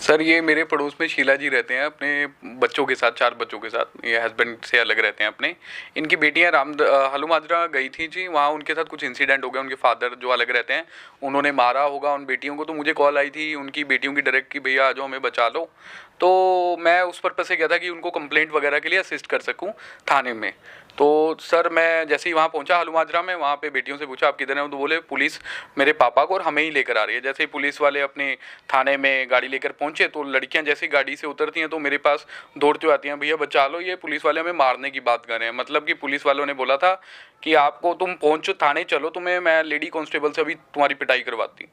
Sir ये मेरे पड़ोस में शीला जी रहते हैं अपने बच्चों के साथ, 4 बच्चों के साथ। ये हस्बैंड से अलग रहते हैं अपने। इनकी बेटियां हलूमाजरा गई थी जी, वहाँ उनके साथ कुछ इंसिडेंट हो गया। उनके फादर जो अलग रहते हैं उन्होंने मारा होगा उन बेटियों को। तो मुझे कॉल आई थी उनकी बेटियों की डायरेक्ट कि भैया आ जाओ हमें बचा लो। तो मैं उस पर्पज़ से गया था कि उनको कंप्लेंट वगैरह के लिए असिस्ट कर सकूं थाने में। तो सर मैं जैसे ही वहाँ पहुँचा हलूमाजरा में, वहाँ पे बेटियों से पूछा आप किधर हैं, तो बोले पुलिस मेरे पापा को और हमें ही लेकर आ रही है। जैसे ही पुलिस वाले अपने थाने में गाड़ी लेकर पहुँचे तो लड़कियाँ जैसे गाड़ी से उतरती हैं तो मेरे पास दौड़ती हुई आती हैं, भैया बचा लो, ये पुलिस वाले हमें मारने की बात कर रहे हैं। मतलब कि पुलिस वालों ने बोला था कि आपको तुम पहुँचो थाने चलो, तुम्हें मैं लेडी कांस्टेबल से अभी तुम्हारी पिटाई करवाता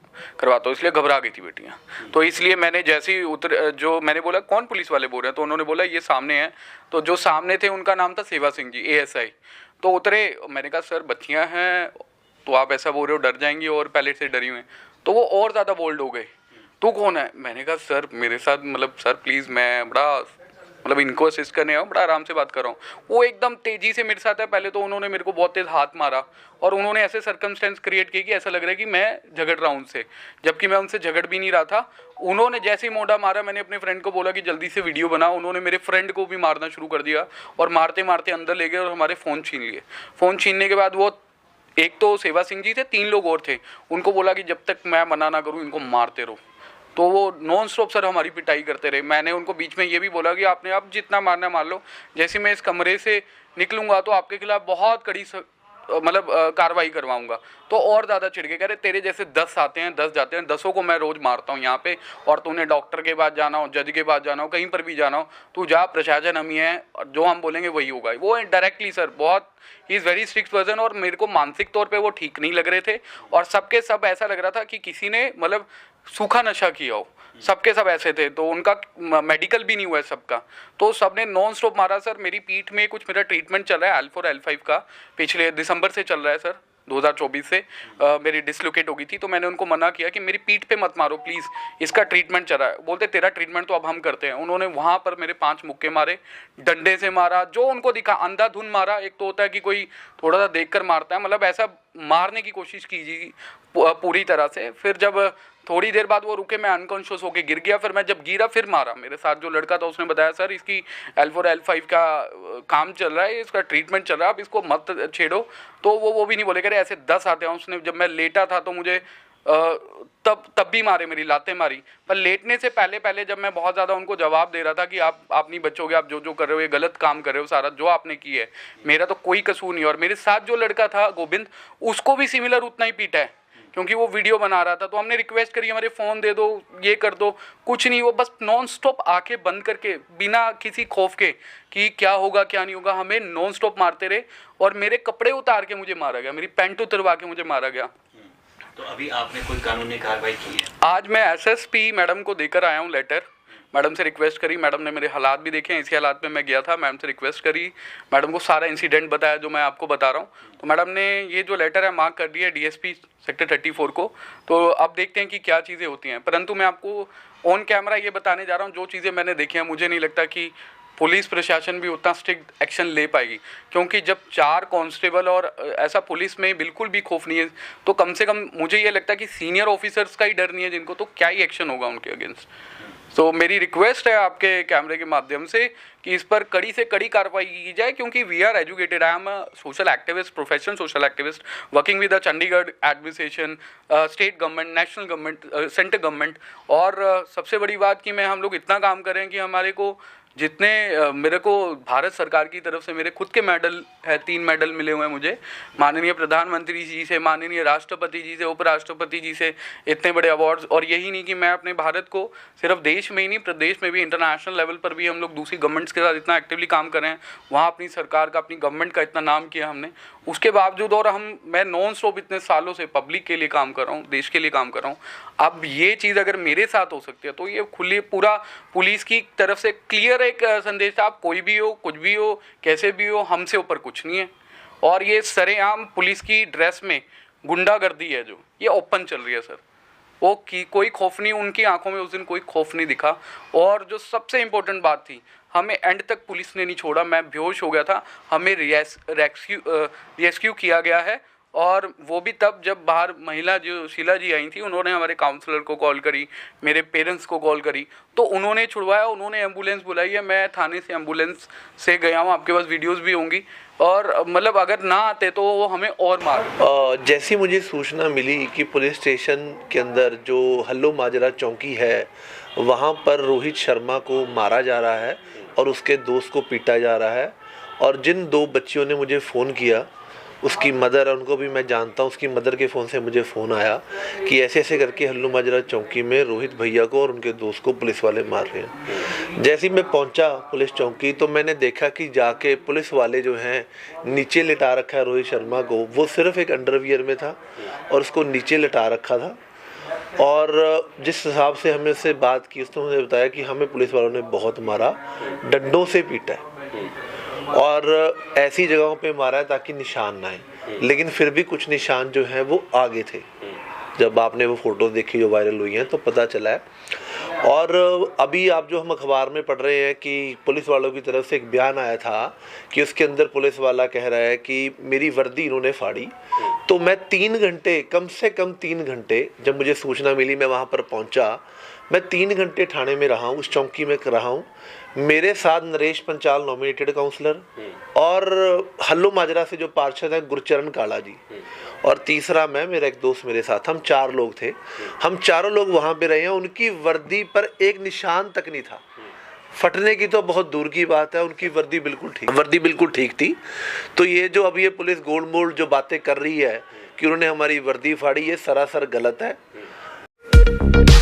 हूँ। इसलिए घबरा गई थी बेटियाँ। तो इसलिए मैंने जैसे ही जो मैंने बोला कौन पुलिस वाले बोल रहे हैं, तो उन्होंने बोला ये सामने हैं। तो जो सामने थे उनका नाम था सेवा सिंह जी, ASI। तो उतरे, मैंने कहा सर बच्चियाँ हैं तो आप ऐसा बोल रहे हो, डर जाएंगी और पहले से डरी हुई हैं। तो वो और ज़्यादा बोल्ड हो गए, तू कौन है? मैंने कहा सर मेरे साथ मतलब सर प्लीज़, मैं बड़ा मतलब इनको असिस्ट करने आया हूँ, बड़ा आराम से बात कर रहा हूँ। वो एकदम तेज़ी से मेरे साथ है। पहले तो उन्होंने मेरे को बहुत तेज़ हाथ मारा और उन्होंने ऐसे सर्कमस्टेंस क्रिएट किए कि ऐसा लग रहा है कि मैं झगड़ रहा हूँ उनसे, जबकि मैं उनसे झगड़ भी नहीं रहा था। उन्होंने जैसे ही मोड़ा मारा, मैंने अपने फ्रेंड को बोला कि जल्दी से वीडियो बना। उन्होंने मेरे फ्रेंड को भी मारना शुरू कर दिया और मारते मारते अंदर ले गए और हमारे फ़ोन छीन लिए। फ़ोन छीनने के बाद वो एक तो सेवा सिंह जी थे, 3 लोग और थे, उनको बोला कि जब तक मैं मना ना करूँ इनको मारते रहो। तो वो नॉन स्टॉप सर हमारी पिटाई करते रहे। मैंने उनको बीच में ये भी बोला कि आपने अब जितना मारना मार लो, जैसे मैं इस कमरे से निकलूंगा तो आपके खिलाफ बहुत कड़ी मतलब कार्रवाई करवाऊंगा। तो और ज़्यादा चिढ़ गए, कह रहे तेरे जैसे 10 आते हैं 10 जाते हैं, 10 को मैं रोज़ मारता हूँ यहाँ पे, और तूने डॉक्टर के पास जाना हो, जज के पास जाना हो, कहीं पर भी जाना हो, तू जा, प्रशासन हम ही है और जो हम बोलेंगे वही होगा। वो डायरेक्टली सर बहुत he is very strict person, और मेरे को मानसिक तौर पे वो ठीक नहीं लग रहे थे। और सबके सब ऐसा लग रहा था कि किसी ने मतलब सूखा नशा किया हो, सबके सब ऐसे थे। तो उनका मेडिकल भी नहीं हुआ है सबका, तो सबने नॉन स्टॉप मारा सर। मेरी पीठ में कुछ मेरा ट्रीटमेंट चल रहा है L4 L5 का, पिछले दिसंबर से चल रहा है सर, 2024 से। मेरी डिसलोकेट हो गई थी, तो मैंने उनको मना किया कि मेरी पीठ पे मत मारो प्लीज़, इसका ट्रीटमेंट चल रहा है। बोलते तेरा ट्रीटमेंट तो अब हम करते हैं। उन्होंने वहाँ पर मेरे 5 मुक्के मारे, डंडे से मारा, जो उनको दिखा, अंधाधुंध मारा। एक तो होता है कि कोई थोड़ा सा देख कर मारता है, मतलब ऐसा मारने की कोशिश कीजिए पूरी तरह से। फिर जब थोड़ी देर बाद वो रुके, मैं अनकॉन्शियस होके गिर गया। फिर मैं जब गिरा फिर मारा। मेरे साथ जो लड़का था उसने बताया सर इसकी L4 L5 का काम चल रहा है, इसका ट्रीटमेंट चल रहा है, आप इसको मत छेड़ो। तो वो भी नहीं बोले, कह रहे ऐसे 10 आते हैं। उसने जब मैं लेटा था तो मुझे तब भी मारे, मेरी लातें मारी। पर लेटने से पहले जब मैं बहुत ज़्यादा उनको जवाब दे रहा था कि आप नहीं बचोगे, आप जो कर रहे हो ये गलत काम कर रहे हो, सारा जो आपने की है, मेरा तो कोई कसूर नहीं। और मेरे साथ जो लड़का था गोविंद, उसको भी सिमिलर उतना ही पीटा है, क्योंकि वो वीडियो बना रहा था। तो हमने रिक्वेस्ट करी हमारे फ़ोन दे दो, ये कर दो, कुछ नहीं। वो बस नॉन स्टॉप आंखें बंद करके बिना किसी खौफ के कि क्या होगा क्या नहीं होगा, हमें नॉन स्टॉप मारते रहे। और मेरे कपड़े उतार के मुझे मारा गया, मेरी पैंट उतरवा के मुझे मारा गया। तो अभी आपने कोई कानूनी कार्रवाई की है? आज मैं SSP मैडम को देकर आया हूँ लेटर। मैडम से रिक्वेस्ट करी, मैडम ने मेरे हालात भी देखे हैं, इसी हालात में मैं गया था। मैडम से रिक्वेस्ट करी, मैडम को सारा इंसिडेंट बताया जो मैं आपको बता रहा हूँ। तो मैडम ने ये जो लेटर है मार्क कर दिया है DSP सेक्टर 34 को। तो अब देखते हैं कि क्या चीज़ें होती हैं। परंतु मैं आपको ऑन कैमरा ये बताने जा रहा हूँ जो चीज़ें मैंने देखी हैं। मुझे नहीं लगता कि पुलिस प्रशासन भी उतना स्ट्रिक्ट एक्शन ले पाएगी, क्योंकि जब 4 कांस्टेबल और ऐसा पुलिस में बिल्कुल भी खौफ नहीं है, तो कम से कम मुझे ये लगता है कि सीनियर ऑफिसर्स का ही डर नहीं है जिनको, तो क्या ही एक्शन होगा उनके अगेंस्ट। तो मेरी रिक्वेस्ट है आपके कैमरे के माध्यम से कि इस पर कड़ी से कड़ी कार्रवाई की जाए, क्योंकि we are educated. I am a social activist, professional social activist, working with the Chandigarh administration, state government, national government, central government. और सबसे बड़ी बात कि हम लोग इतना काम कर रहे हैं कि हमारे को जितने मेरे को भारत सरकार की तरफ से मेरे खुद के मेडल है, 3 मेडल मिले हुए हैं मुझे, माननीय प्रधानमंत्री जी से, माननीय राष्ट्रपति जी से, उपराष्ट्रपति जी से, इतने बड़े अवार्ड्स। और यही नहीं कि मैं अपने भारत को सिर्फ देश में ही नहीं, प्रदेश में भी, इंटरनेशनल लेवल पर भी हम लोग दूसरी गवर्नमेंट्स के साथ इतना एक्टिवली काम कर रहे हैं, वहाँ अपनी सरकार का, अपनी गवर्नमेंट का इतना नाम किया हमने। उसके बावजूद और मैं नॉन स्टॉप इतने सालों से पब्लिक के लिए काम कर रहा हूँ, देश के लिए काम कर रहा हूँ। अब ये चीज़ अगर मेरे साथ हो सकती है तो ये खुली पूरा पुलिस की तरफ से क्लियर एक संदेश था, आप कोई भी हो, कुछ भी हो, कैसे भी हो, हमसे ऊपर कुछ नहीं है। और ये सरेआम पुलिस की ड्रेस में गुंडागर्दी है जो ये ओपन चल रही है सर। वो की कोई खौफ नहीं, उनकी आंखों में उस दिन कोई खौफ नहीं दिखा। और जो सबसे इम्पोर्टेंट बात थी, हमें एंड तक पुलिस ने नहीं छोड़ा। मैं बेहोश हो गया था, हमें रेस्क्यू किया गया है। और वो भी तब जब बाहर महिला जो शीला जी आई थी, उन्होंने हमारे काउंसलर को कॉल करी, मेरे पेरेंट्स को कॉल करी, तो उन्होंने छुड़वाया, उन्होंने एम्बुलेंस बुलाई है। मैं थाने से एम्बुलेंस से गया हूँ, आपके पास वीडियोस भी होंगी। और मतलब अगर ना आते तो वो हमें और मार। जैसी मुझे सूचना मिली कि पुलिस स्टेशन के अंदर जो हल्लो माजरा चौकी है, वहाँ पर रोहित शर्मा को मारा जा रहा है और उसके दोस्त को पीटा जा रहा है। और जिन 2 बच्चियों ने मुझे फ़ोन किया, उसकी मदर, उनको भी मैं जानता हूँ, उसकी मदर के फ़ोन से मुझे फ़ोन आया कि ऐसे ऐसे करके हल्लो माजरा चौकी में रोहित भैया को और उनके दोस्त को पुलिस वाले मार रहे हैं। जैसे ही मैं पहुँचा पुलिस चौकी, तो मैंने देखा कि जाके पुलिस वाले जो हैं नीचे लिटा रखा है रोहित शर्मा को। वो सिर्फ एक अंडरवियर में था और उसको नीचे लिटा रखा था। और जिस हिसाब से हमने उससे बात की, उसने मुझे बताया कि हमें पुलिस वालों ने बहुत मारा, डंडों से पीटा है और ऐसी जगहों पे मारा है ताकि निशान ना आए। लेकिन फिर भी कुछ निशान जो हैं वो आगे थे। जब आपने वो फ़ोटो देखी जो वायरल हुई हैं तो पता चला है। और अभी आप जो हम अखबार में पढ़ रहे हैं कि पुलिस वालों की तरफ से एक बयान आया था कि उसके अंदर पुलिस वाला कह रहा है कि मेरी वर्दी इन्होंने फाड़ी। तो मैं 3 घंटे, कम से कम 3 घंटे, जब मुझे सूचना मिली मैं वहाँ पर पहुँचा, मैं 3 घंटे थाने में रहा हूँ, उस चौकी में रहा हूँ। मेरे साथ नरेश पंचाल नॉमिनेटेड काउंसलर और हल्लो माजरा से जो पार्षद हैं गुरचरण काला जी, और तीसरा मैं, मेरा एक दोस्त मेरे साथ, हम 4 लोग थे। हम चारों लोग वहाँ पे रहे हैं। उनकी वर्दी पर एक निशान तक नहीं था। फटने की तो बहुत दूर की बात है, उनकी वर्दी बिल्कुल ठीक थी। तो ये जो अब ये पुलिस गोल मोल जो बातें कर रही है कि उन्होंने हमारी वर्दी फाड़ी, ये सरासर गलत है।